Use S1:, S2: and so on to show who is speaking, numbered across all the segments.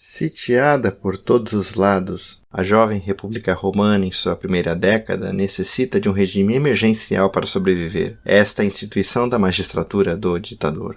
S1: Sitiada por todos os lados, a jovem República Romana, em sua primeira década, necessita de um regime emergencial para sobreviver. Esta é a instituição da magistratura do ditador.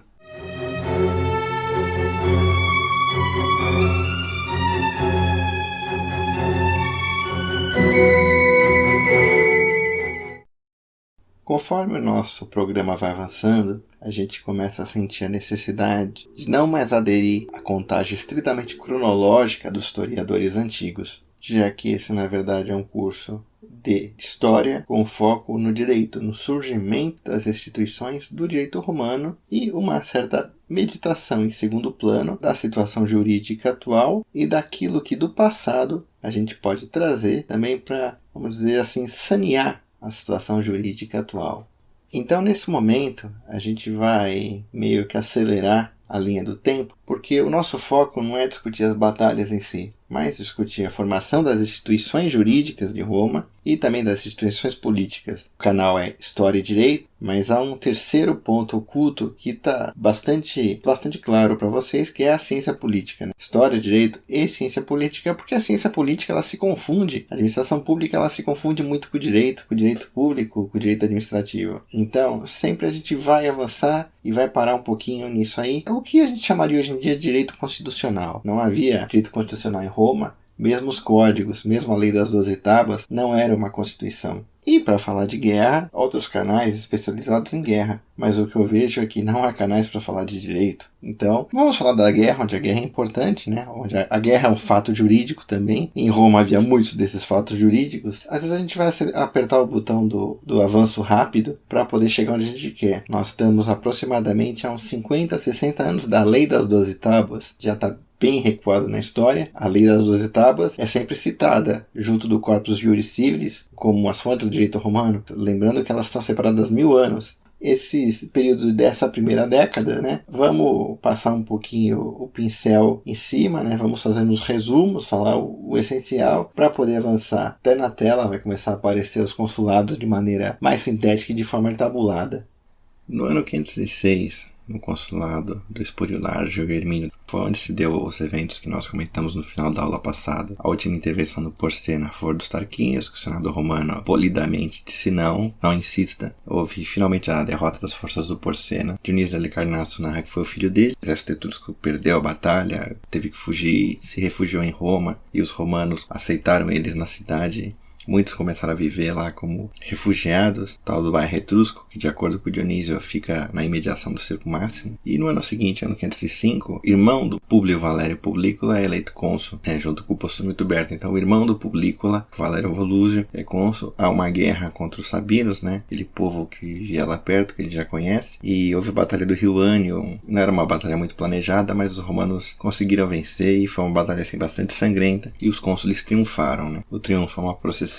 S1: Conforme o nosso programa vai avançando, a gente começa a sentir a necessidade de não mais aderir à contagem estritamente cronológica dos historiadores antigos, já que esse, na verdade, é um curso de história com foco no direito, no surgimento das instituições do direito romano e uma certa meditação em segundo plano da situação jurídica atual e daquilo que do passado a gente pode trazer também para, vamos dizer assim, sanear a situação jurídica atual. Então, nesse momento, a gente vai meio que acelerar a linha do tempo, porque o nosso foco não é discutir as batalhas em si, mas discutir a formação das instituições jurídicas de Roma e também das instituições políticas. O canal é História e Direito, mas há um terceiro ponto oculto que está bastante claro para vocês, que é a ciência política, né? História, Direito e ciência política, porque a ciência política ela se confunde, a administração pública ela se confunde muito com o direito público, com o direito administrativo. Então, sempre a gente vai avançar e vai parar um pouquinho nisso aí. O que a gente chamaria hoje em dia de direito constitucional. Não havia direito constitucional em Roma, mesmo os códigos, mesmo a lei das 12 tábuas, não era uma constituição. E para falar de guerra, outros canais especializados em guerra. Mas o que eu vejo é que não há canais para falar de direito. Então, vamos falar da guerra, onde a guerra é importante, né? Onde a guerra é um fato jurídico também. Em Roma havia muitos desses fatos jurídicos. Às vezes a gente vai apertar o botão do avanço rápido para poder chegar onde a gente quer. Nós estamos aproximadamente há uns 50, 60 anos da lei das 12 tábuas. Já está bem recuado na história. A lei das 12 tábuas é sempre citada junto do Corpus Juris Civilis como as fontes do direito romano, lembrando que elas estão separadas 1000 anos. Esse período dessa primeira década, né, vamos passar um pouquinho o pincel em cima, né, vamos fazer uns resumos, falar o essencial para poder avançar. Até na tela vai começar a aparecer os consulados de maneira mais sintética e de forma tabulada. No ano 506, no consulado do Espúrio Largio e Hermínio, foi onde se deu os eventos que nós comentamos no final da aula passada. A última intervenção do Porcena a favor dos Tarquínios, que o Senado romano polidamente disse não insista. Houve finalmente a derrota das forças do Porcena. Dionísio Halicarnasso narra que foi o filho dele. O exército etrusco perdeu a batalha, teve que fugir, se refugiou em Roma e os romanos aceitaram eles na cidade. Muitos começaram a viver lá como refugiados, tal do bairro etrusco, que de acordo com Dionísio fica na imediação do Circo Máximo. E no ano seguinte, ano 505, irmão do Públio Valério Publícola é eleito cônsul, junto com o Postúmio Tuberto. Então o irmão do Publícola, Valério Volúzio, é cônsul. Há uma guerra contra os Sabinos, né? Aquele povo que vivia lá perto, que a gente já conhece. E houve a Batalha do Rio Ânio. Não era uma batalha muito planejada, mas os romanos conseguiram vencer e foi uma batalha assim, bastante sangrenta. E os cônsules triunfaram, né? O triunfo é uma procissão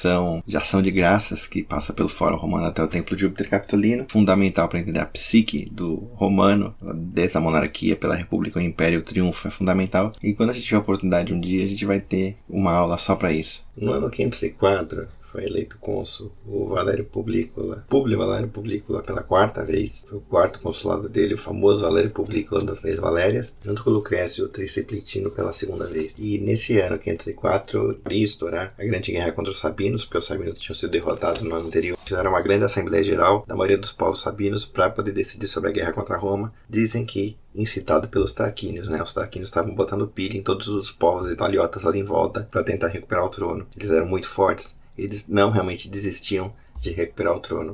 S1: de ação de graças que passa pelo Fórum Romano até o Templo de Júpiter Capitolino, fundamental para entender a psique do romano, desde a monarquia pela república, o império, o triunfo é fundamental. E quando a gente tiver a oportunidade um dia, a gente vai ter uma aula só para isso. No ano 504, foi eleito cônsul o Valério Publícola, Públio Valério Publícola pela quarta vez. Foi o quarto consulado dele, o famoso Valério Publícola das Leis Valérias, junto com o Lucrécio Triciplicino pela segunda vez. E nesse ano, 504, iria estourar a grande guerra contra os Sabinos, porque os Sabinos tinham sido derrotados no ano anterior. Fizeram uma grande assembleia geral da maioria dos povos sabinos para poder decidir sobre a guerra contra Roma. Dizem que incitado pelos Tarquínios, né? Os Tarquínios estavam botando pilha em todos os povos italiotas ali em volta para tentar recuperar o trono. Eles eram muito fortes. Eles não realmente desistiam de recuperar o trono.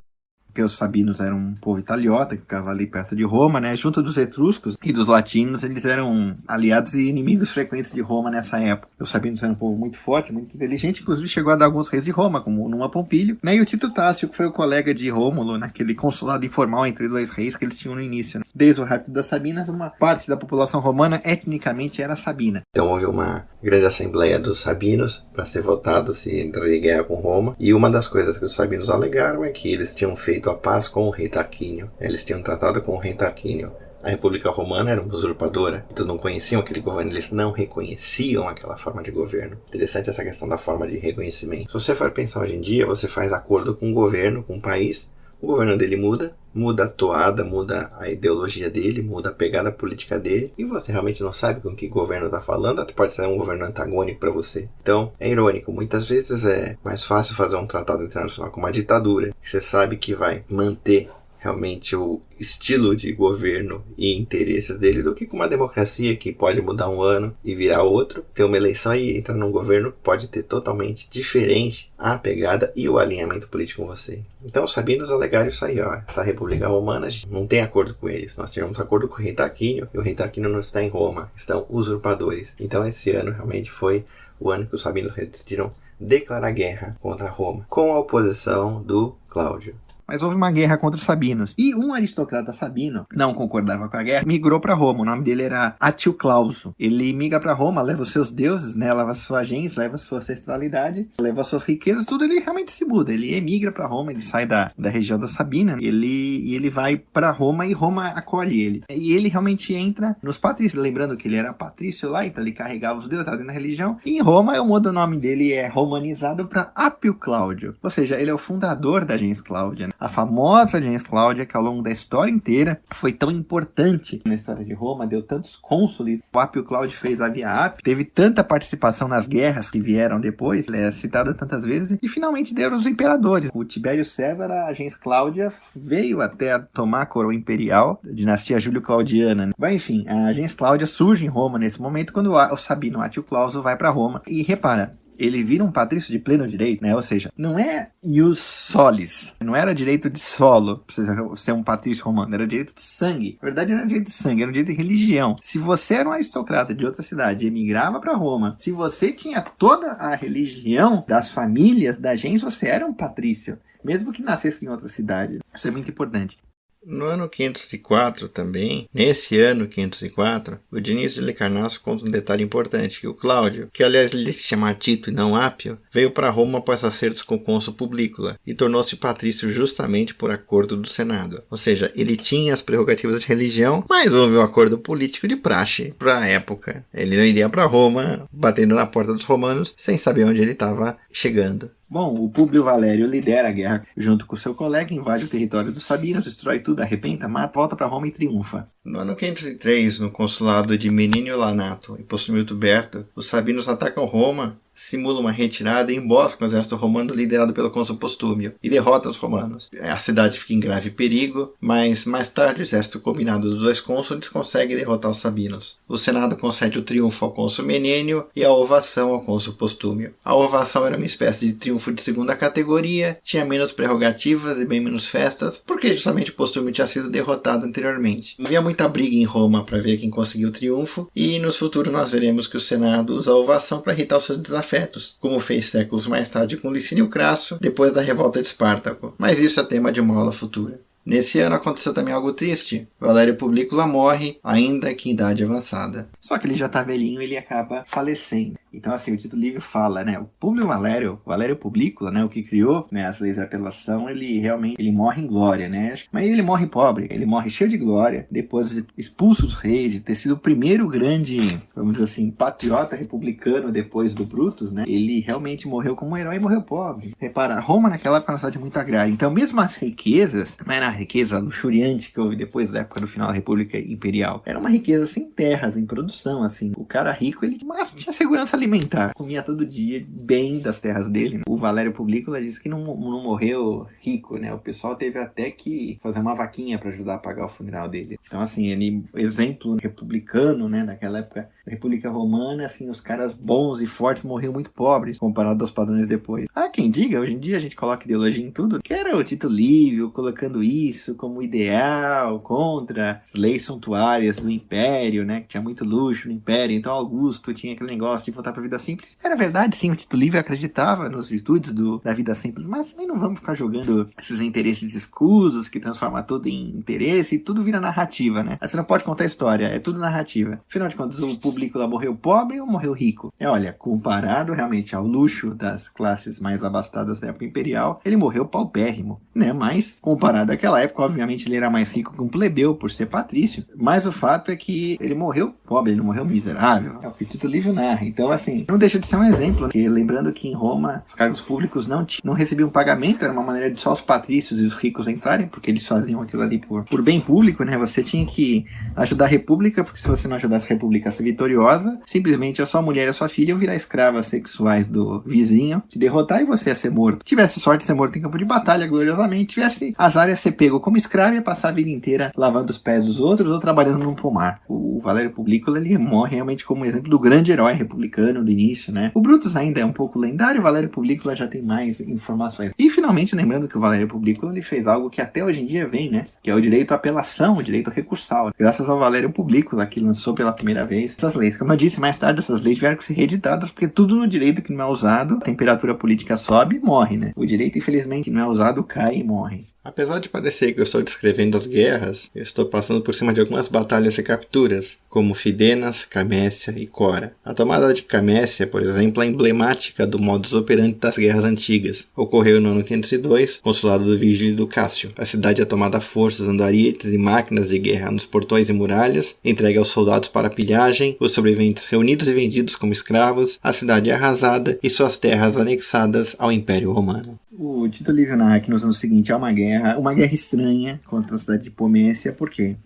S1: Porque os sabinos eram um povo italiota que ficava ali perto de Roma, né? Junto dos etruscos e dos latinos, eles eram aliados e inimigos frequentes de Roma nessa época. Os sabinos eram um povo muito forte, muito inteligente, inclusive chegou a dar alguns reis de Roma, como Numa Pompílio, né? E o Tito Tácio, que foi o colega de Rômulo, naquele consulado informal entre dois reis que eles tinham no início, né? Desde o rapto das Sabinas, uma parte da população romana etnicamente era sabina. Então houve uma grande assembleia dos sabinos para ser votado se entraria em guerra com Roma. E uma das coisas que os sabinos alegaram é que eles tinham feito a paz com o rei Tarquínio. Eles tinham tratado com o rei Tarquínio. A República Romana era uma usurpadora. Eles não conheciam aquele governo, eles não reconheciam aquela forma de governo. Interessante essa questão da forma de reconhecimento. Se você for pensar hoje em dia, você faz acordo com o governo, com o país, o governo dele muda, muda a toada, muda a ideologia dele, muda a pegada política dele, e você realmente não sabe com que governo está falando, até pode ser um governo antagônico para você. Então, é irônico, muitas vezes é mais fácil fazer um tratado internacional com uma ditadura, que você sabe que vai manter realmente o estilo de governo e interesses dele, do que com uma democracia que pode mudar um ano e virar outro, ter uma eleição e entrar num governo que pode ter totalmente diferente a pegada e o alinhamento político com você. Então os sabinos alegaram isso aí, ó, essa República Romana, a gente não tem acordo com eles, nós tivemos acordo com o rei Tarquínio, e o rei Tarquínio não está em Roma, estão usurpadores. Então esse ano realmente foi o ano que os sabinos decidiram declarar guerra contra Roma, com a oposição do Cláudio.
S2: Mas houve uma guerra contra os sabinos. E um aristocrata sabino não concordava com a guerra, migrou para Roma. O nome dele era Atio Clauso. Ele migra para Roma, leva os seus deuses, né? Leva a sua gens, leva a sua ancestralidade, leva as suas riquezas, tudo. Ele realmente se muda. Ele emigra para Roma, ele sai da região da Sabina. Ele vai para Roma e Roma acolhe ele. E ele realmente entra nos patrícios. Lembrando que ele era patrício lá, então ele carregava os deuses na religião. E em Roma, o modo nome dele é romanizado para Apio Cláudio. Ou seja, ele é o fundador da gens Cláudia, né? A famosa gens Cláudia, que ao longo da história inteira foi tão importante na história de Roma, deu tantos cônsules. O Apio Cláudio fez a Via Ápia, teve tanta participação nas guerras que vieram depois, é citada tantas vezes, e finalmente deram os imperadores. O Tibério César, a gens Cláudia, veio até a tomar a coroa imperial da dinastia Júlio-Claudiana. Né? Mas, enfim, a gens Cláudia surge em Roma nesse momento, quando o sabino Atio Clauso vai para Roma. E repara, ele vira um patrício de pleno direito, né? Ou seja, não é ius solis, não era direito de solo pra você ser um patrício romano, era direito de sangue. Na verdade, não era direito de sangue, era um direito de religião. Se você era um aristocrata de outra cidade e emigrava para Roma, se você tinha toda a religião das famílias da gens, você era um patrício, mesmo que nascesse em outra cidade. Isso é muito importante.
S1: No ano 504 também, nesse ano 504, o Dionísio de Halicarnasso conta um detalhe importante, que o Cláudio, que aliás ele se chama Tito e não Apio, veio para Roma após acertos com o cônsul Publícula e tornou-se patrício justamente por acordo do Senado. Ou seja, ele tinha as prerrogativas de religião, mas houve um acordo político de praxe para a época. Ele não iria para Roma, batendo na porta dos romanos, sem saber onde ele estava chegando.
S2: Bom, o Públio Valério lidera a guerra junto com seu colega, invade o território dos sabinos, destrói tudo, arrebenta, mata, volta para Roma e triunfa.
S1: No ano 503, no consulado de Menínio Lanato e Postumio Tuberto, os sabinos atacam Roma, simula uma retirada e emboscam o exército romano liderado pelo cônsul Postúmio e derrota os romanos. A cidade fica em grave perigo, mas mais tarde o exército combinado dos dois cônsules consegue derrotar os sabinos. O Senado concede o triunfo ao cônsul Menênio e a ovação ao cônsul Postúmio. A ovação era uma espécie de triunfo de segunda categoria, tinha menos prerrogativas e bem menos festas, porque justamente Postúmio tinha sido derrotado anteriormente. Havia muita briga em Roma para ver quem conseguiu o triunfo, e no futuro nós veremos que o Senado usa a ovação para irritar os seus desafetos, como fez séculos mais tarde com Licínio Crasso, depois da revolta de Espartaco. Mas isso é tema de uma aula futura. Nesse ano aconteceu também algo triste. Valério Publícula morre, ainda que em idade avançada.
S2: Só que ele já tá velhinho e ele acaba falecendo. Então, assim, o Tito Livio fala, né? O Públio Valério Publícula, né? O que criou, né, as leis de apelação, ele realmente morre em glória, né? Mas ele morre pobre, ele morre cheio de glória, depois de expulso dos reis, de ter sido o primeiro grande, vamos dizer assim, patriota republicano depois do Brutus, né? Ele realmente morreu como um herói e morreu pobre. Repara, Roma naquela época era uma cidade muito agrária. Então, mesmo as riquezas, não era a riqueza luxuriante que houve depois da época do final da República Imperial. Era uma riqueza sem terras, em produção, assim. O cara rico, ele tinha segurança alimentar. Comia todo dia bem das terras dele. O Valério Publícula disse que não morreu rico, né? O pessoal teve até que fazer uma vaquinha para ajudar a pagar o funeral dele. Então, assim, ele, exemplo republicano, né? Naquela época da República Romana, assim, os caras bons e fortes morriam muito pobres, comparado aos padrões depois. Quem diga, hoje em dia a gente coloca ideologia em tudo. Que era o Tito Livio colocando isso como ideal contra as leis suntuárias do Império, né? Que tinha muito luxo no Império. Então Augusto tinha aquele negócio de voltar para a vida simples. Era verdade, sim, o Tito Livio acreditava nos virtudes da vida simples, mas também não vamos ficar jogando esses interesses escusos que transformam tudo em interesse e tudo vira narrativa, né? Aí você não pode contar história, é tudo narrativa. Afinal de contas, o Publicola morreu pobre ou morreu rico? Olha, comparado realmente ao luxo das classes mais abastadas da época imperial, ele morreu paupérrimo, né? Mas, comparado àquela época, obviamente ele era mais rico que um plebeu por ser patrício, mas o fato é que ele morreu pobre, ele não morreu miserável, é o que o Tito Livio narra. Então, assim, não deixa de ser um exemplo, né? Lembrando que em Roma, os cargos públicos não recebiam pagamento, era uma maneira de só os patrícios e os ricos entrarem, porque eles faziam aquilo ali por bem público, né? Você tinha que ajudar a república, porque se você não ajudasse a república a ser vitoriosa, simplesmente a sua mulher e a sua filha iam virar escravas sexuais do vizinho, te derrotar e você ia ser morto. Tivesse sorte de ser morto em campo de batalha, gloriosamente, tivesse azar ia ser pego como escravo e ia passar a vida inteira lavando os pés dos outros ou trabalhando num pomar. O Valério Publicola, ele morre realmente como exemplo do grande herói republicano do início, né? O Brutus ainda é um pouco lendário, o Valério Publicola já tem mais informações. E finalmente, lembrando que o Valério Publicola, ele fez algo que até hoje em dia vem, né? Que é o direito à apelação, o direito recursal. Graças ao Valério Publicola, que lançou pela primeira vez essas leis. Como eu disse, mais tarde essas leis tiveram que ser reeditadas, porque tudo no direito que não é usado, a temperatura política sobe e morre, né? O direito, infelizmente, que não é usado, cai e morre.
S1: Apesar de parecer que eu estou descrevendo as guerras, eu estou passando por cima de algumas batalhas e capturas, como Fidenas, Camécia e Cora. A tomada de Camécia, por exemplo, é emblemática do modus operandi das guerras antigas. Ocorreu no ano 502, consulado do Vigílio do Cássio. A cidade é tomada a força usando arietes e máquinas de guerra nos portões e muralhas, entregue aos soldados para pilhagem, os sobreviventes reunidos e vendidos como escravos, a cidade é arrasada e suas terras anexadas ao Império Romano.
S2: O Tito Livio narra que nos anos seguintes há uma guerra estranha contra a cidade de Pomécia, porque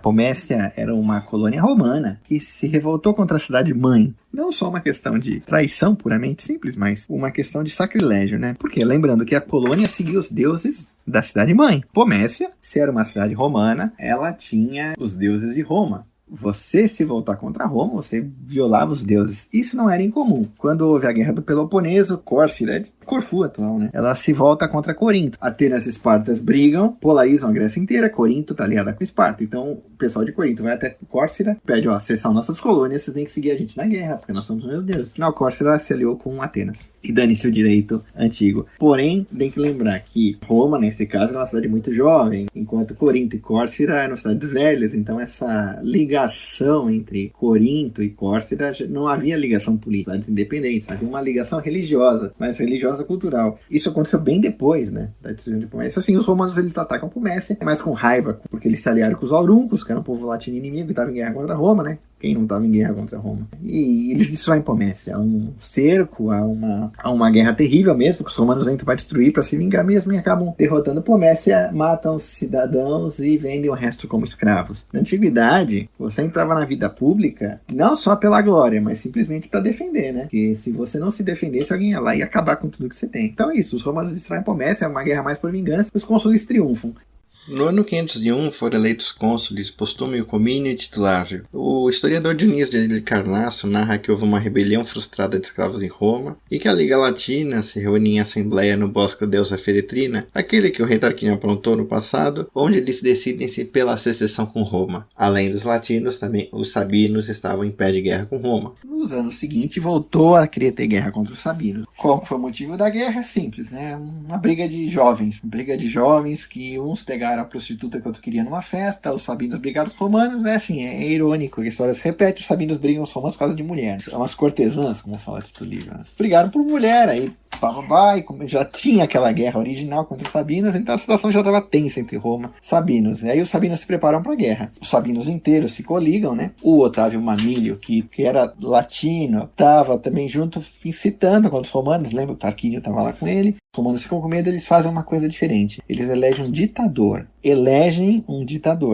S2: Pomécia era uma colônia romana que se revoltou contra a cidade mãe. Não só uma questão de traição puramente simples, mas uma questão de sacrilégio, né? Porque lembrando que a colônia seguia os deuses da cidade mãe. Pomécia, se era uma cidade romana, ela tinha os deuses de Roma. Você se voltar contra Roma, você violava os deuses. Isso não era incomum. Quando houve a Guerra do Peloponeso, Córcira, Corfu atual, né? Ela se volta contra Corinto. Atenas e Espartas brigam, polarizam a Grécia inteira, Corinto tá aliada com Esparta. Então, o pessoal de Corinto vai até Córcira, pede, vocês são nossas colônias, vocês têm que seguir a gente na guerra, porque nós somos meus deuses. Afinal, Córcira se aliou com Atenas. E dane-se o direito antigo. Porém, tem que lembrar que Roma, nesse caso, era uma cidade muito jovem, enquanto Corinto e Córcira eram cidades velhas. Então, essa ligação entre Corinto e Córcira, não havia ligação política, cidades independentes, havia uma ligação religiosa, mas religiosa cultural. Isso aconteceu bem depois, né, da decisão de Pomécia. Assim, os romanos, eles atacam Pomécia, mas com raiva, porque eles se aliaram com os auruncos, que era um povo latino inimigo que estava em guerra contra Roma, né? Quem não estava em guerra contra Roma. E eles destroem Pomécia. Há um cerco, há uma guerra terrível mesmo, porque os romanos entram para destruir, para se vingar mesmo, e acabam derrotando Pomécia, matam os cidadãos e vendem o resto como escravos. Na antiguidade, você entrava na vida pública não só pela glória, mas simplesmente para defender, né? Porque se você não se defendesse, alguém ia lá e acabar com tudo que você tem. Então é isso, os romanos destroem Pomécia, é uma guerra mais por vingança, os cônsules triunfam.
S1: No ano 501 foram eleitos cônsules Postúmio, Comínio e Titulárgio. O historiador Dionísio de Carnasso narra que houve uma rebelião frustrada de escravos em Roma e que a Liga Latina se reunia em assembleia no bosque da deusa Feretrina, aquele que o rei Tarquínio aprontou no passado, onde eles decidem-se pela secessão com Roma. Além dos latinos, também os sabinos estavam em pé de guerra com Roma.
S2: Nos anos seguintes voltou a querer ter guerra contra os sabinos. Qual foi o motivo da guerra? É simples, né? Uma briga de jovens. Que uns pegaram a prostituta que outro queria numa festa, os sabinos brigaram com os romanos, né? Assim, é irônico, a história se repete, os sabinos brigam com os romanos por causa de mulheres. São umas cortesãs, como fala Tito Livio, né? Brigaram por mulher, aí e como já tinha aquela guerra original contra os sabinos, então a situação já estava tensa entre Roma e sabinos. E aí os sabinos se preparam para a guerra. Os sabinos inteiros se coligam, né? O Otávio Mamílio, que era latino, estava também junto incitando contra os romanos. Lembra? O Tarquínio estava lá com ele. Os romanos ficam com medo, eles fazem uma coisa diferente. Eles elegem um ditador.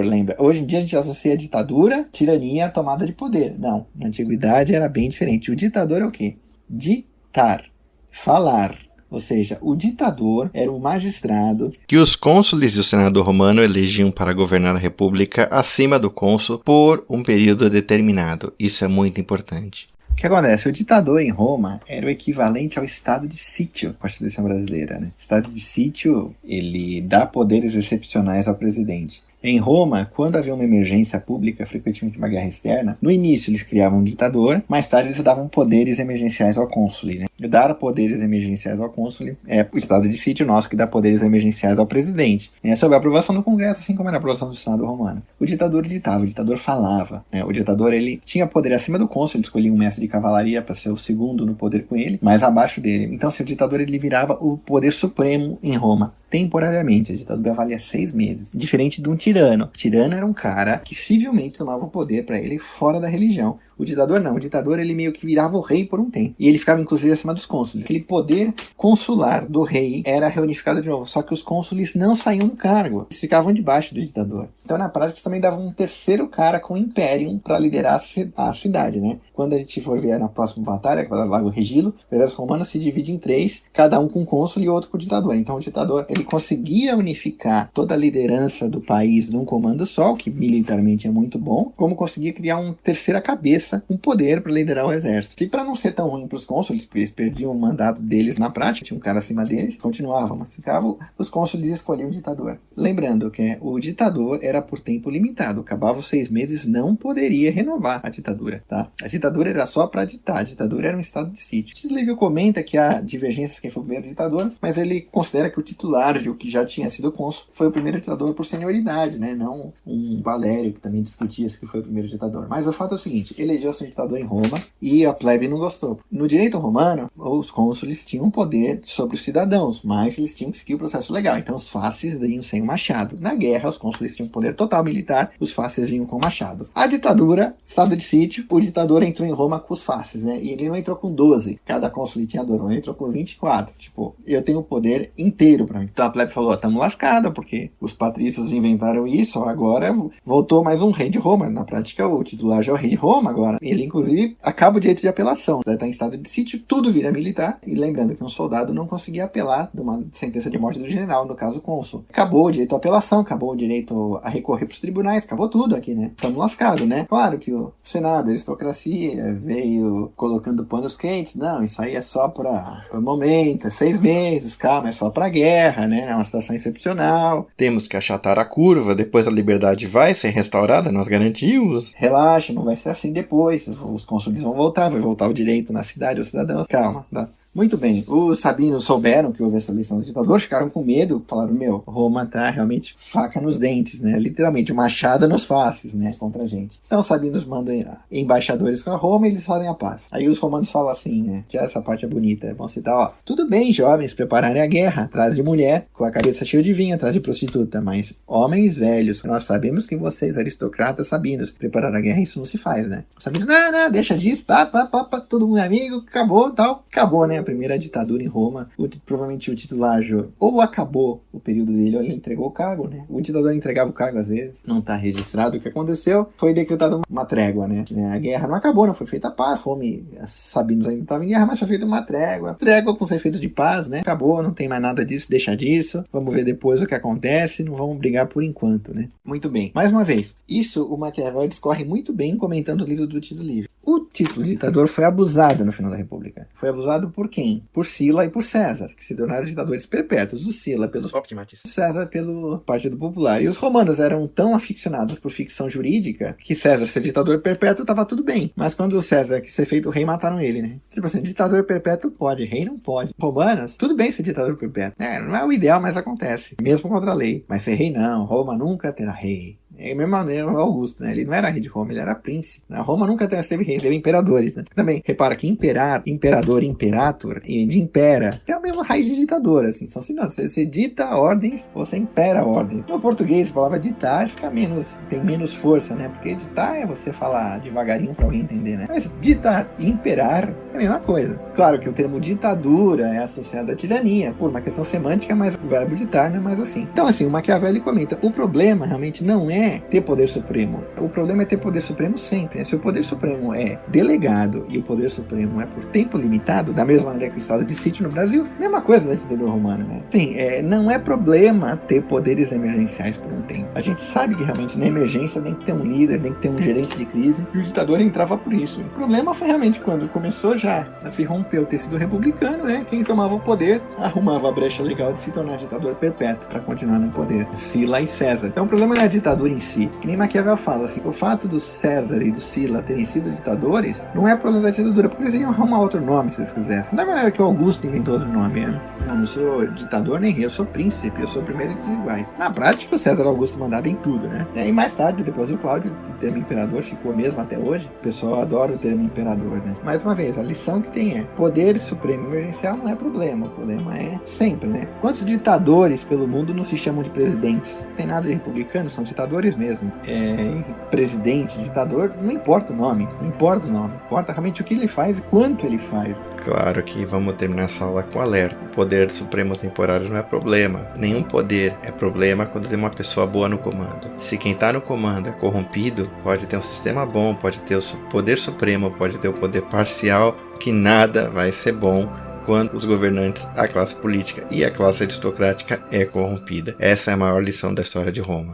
S2: Lembra? Hoje em dia a gente associa ditadura, tirania, tomada de poder. Não, na antiguidade era bem diferente. O ditador é o quê? Ditar. Falar. Ou seja, o ditador era um magistrado
S1: que os cônsules e o senado romano elegiam para governar a república acima do cônsul por um período determinado. Isso é muito importante.
S2: O que acontece? O ditador em Roma era o equivalente ao estado de sítio da Constituição brasileira, né? O estado de sítio, ele dá poderes excepcionais ao presidente. Em Roma, quando havia uma emergência pública, frequentemente uma guerra externa, no início eles criavam um ditador, mais tarde eles davam poderes emergenciais ao cônsule, né? Dar poderes emergenciais ao cônsule é o estado de sítio nosso que dá poderes emergenciais ao presidente, né? Sob a aprovação do Congresso, assim como era a aprovação do Senado romano. O ditador ditava, o ditador falava, né? O ditador, ele tinha poder acima do cônsul, ele escolhia um mestre de cavalaria para ser o segundo no poder com ele, mas abaixo dele. Então, assim, o ditador, ele virava o poder supremo em Roma. Temporariamente, a ditadura valia 6 meses. Diferente de um tirano. O tirano era um cara que civilmente tomava o poder para ele fora da religião. O ditador não. O ditador, ele meio que virava o rei por um tempo. E ele ficava, inclusive, acima dos cônsules. Aquele poder consular do rei era reunificado de novo. Só que os cônsules não saíam do cargo. Eles ficavam debaixo do ditador. Então, na prática, também dava um terceiro cara com império para liderar a cidade, né? Quando a gente for ver na próxima batalha, que vai lá Lago Regilo, o exército romano se divide em 3, cada um com o cônsul e outro com o ditador. Então, o ditador, ele conseguia unificar toda a liderança do país num comando só, o que militarmente é muito bom, como conseguia criar uma terceira cabeça, um poder para liderar o exército. E para não ser tão ruim para os cônsules, porque eles perdiam o mandato deles na prática, tinha um cara acima deles, continuavam, mas ficavam, os cônsules escolhiam o ditador. Lembrando que o ditador era por tempo limitado, acabava os 6 meses, não poderia renovar a ditadura, tá? A ditadura era só para ditar, a ditadura era um estado de sítio. O Livio comenta que há divergências quem foi o primeiro ditador, mas ele considera que o titular, o que já tinha sido cônsul, foi o primeiro ditador por senioridade, né? Não um Valério, que também discutia se foi o primeiro ditador. Mas o fato é o seguinte, elegeu-se um ditador em Roma e a plebe não gostou. No direito romano, os cônsules tinham poder sobre os cidadãos, mas eles tinham que seguir o processo legal. Então os fáceis vinham sem o machado. Na guerra, os cônsules tinham poder total militar, os fáceis vinham com o machado. A ditadura, estado de sítio, o ditador entrou em Roma com os fáceis, né? E ele não entrou com 12. Cada cônsul tinha 12, ele entrou com 24. Tipo, eu tenho o poder inteiro pra mim. Então a plebe falou, estamos lascados, porque os patrícios inventaram isso, agora voltou mais um rei de Roma. Na prática, o titular já é o rei de Roma agora. Ele, inclusive, acaba o direito de apelação. Está em estado de sítio, tudo vira militar. E lembrando que um soldado não conseguia apelar de uma sentença de morte do general, no caso, o cônsul. Acabou o direito à apelação, acabou o direito a recorrer para os tribunais, acabou tudo aqui, né? Estamos lascados, né? Claro que o Senado, a aristocracia, veio colocando panos quentes. Não, isso aí é só para o momento, é 6 meses, calma, é só para guerra, né? É uma situação excepcional.
S1: Temos que achatar a curva, depois a liberdade vai ser restaurada, nós garantimos.
S2: Relaxa, não vai ser assim depois. Os cônsules vão voltar, vai voltar o direito na cidade, os cidadãos. Calma, tá? Muito bem, os sabinos souberam que houve essa eleição do ditador, ficaram com medo, falaram, Roma tá realmente faca nos dentes, né? Literalmente, machado nos faces, né? Contra a gente. Então os sabinos mandam embaixadores para Roma e eles fazem a paz. Aí os romanos falam assim, né? Que essa parte é bonita, vão citar, ó, tudo bem, jovens, prepararem a guerra, atrás de mulher, com a cabeça cheia de vinho, atrás de prostituta, mas homens velhos, nós sabemos que vocês, aristocratas sabinos, prepararam a guerra, isso não se faz, né? Os sabinos, não, deixa disso, todo mundo é amigo, acabou, tal, acabou, né? Primeira ditadura em Roma, provavelmente o titular ou acabou o período dele, ou ele entregou o cargo, né? O ditador entregava o cargo às vezes, não está registrado o que aconteceu, foi decretada uma trégua, né? A guerra não acabou, não foi feita a paz, Roma e Sabinos ainda estavam em guerra, mas foi feita uma trégua com os efeitos de paz, né? Acabou, não tem mais nada disso, deixa disso, vamos ver depois o que acontece, não vamos brigar por enquanto, né? Muito bem, mais uma vez, isso o Maquiavel discorre muito bem comentando o livro do Tito Livio. O título de ditador foi abusado no final da República. Foi abusado por quem? Por Sila e por César, que se tornaram ditadores perpétuos. O Sila pelo César pelo Partido Popular. E os romanos eram tão aficionados por ficção jurídica que César ser ditador perpétuo estava tudo bem. Mas quando o César quis ser feito rei, mataram ele, né? Tipo assim, ditador perpétuo pode, rei não pode. Romanos, tudo bem ser ditador perpétuo. Não é o ideal, mas acontece. Mesmo contra a lei. Mas ser rei não. Roma nunca terá rei. É a mesma maneira o Augusto, né? Ele não era rei de Roma, ele era príncipe. A Roma nunca teve rei, teve imperadores, né? Também, repara que imperador, imperator, e de impera, é a mesma raiz de ditador, assim. São sinônimos. Você dita ordens, você impera ordens. No português, a palavra ditar tem menos força, né? Porque ditar é você falar devagarinho pra alguém entender, né? Mas ditar e imperar é a mesma coisa. Claro que o termo ditadura é associado à tirania, por uma questão semântica, mas o verbo ditar não é mais assim. Então, assim, o Maquiavel comenta, o problema realmente não é ter poder supremo. O problema é ter poder supremo sempre. Se o poder supremo é delegado e o poder supremo é por tempo limitado, da mesma maneira que o estado de sítio no Brasil, mesma coisa da ditadura romana, né? Sim, não é problema ter poderes emergenciais por um tempo. A gente sabe que realmente na emergência tem que ter um líder, tem que ter um gerente de crise, e o ditador entrava por isso. O problema foi realmente quando começou já já se rompeu o tecido republicano, né? Quem tomava o poder arrumava a brecha legal de se tornar ditador perpétuo para continuar no poder. Sila e César. Então o problema não é a ditadura em si. Que nem Maquiavel fala, assim, o fato do César e do Sila terem sido ditadores não é problema da ditadura, porque eles iam arrumar outro nome se eles quisessem. Da maneira que o Augusto inventou outro nome. Eu não sou ditador nem rei, eu sou príncipe, eu sou o primeiro entre iguais. Na prática, o César Augusto mandava em tudo, né? E aí mais tarde, depois do Cláudio, o termo imperador ficou mesmo até hoje. O pessoal adora o termo imperador, né? Mais uma vez, a lição que tem é: poder supremo emergencial não é problema, o problema é sempre, né? Quantos ditadores pelo mundo não se chamam de presidentes? Não tem nada de republicano, são ditadores mesmo. Presidente, ditador, não importa o nome, importa realmente o que ele faz e quanto ele faz.
S1: Claro que vamos terminar essa aula com alerta. O poder supremo temporário não é problema. Nenhum poder é problema quando tem uma pessoa boa no comando. Se quem está no comando é corrompido, pode ter um sistema bom, pode ter o poder supremo, pode ter o poder parcial, que nada vai ser bom quando os governantes, a classe política e a classe aristocrática é corrompida. Essa é a maior lição da história de Roma.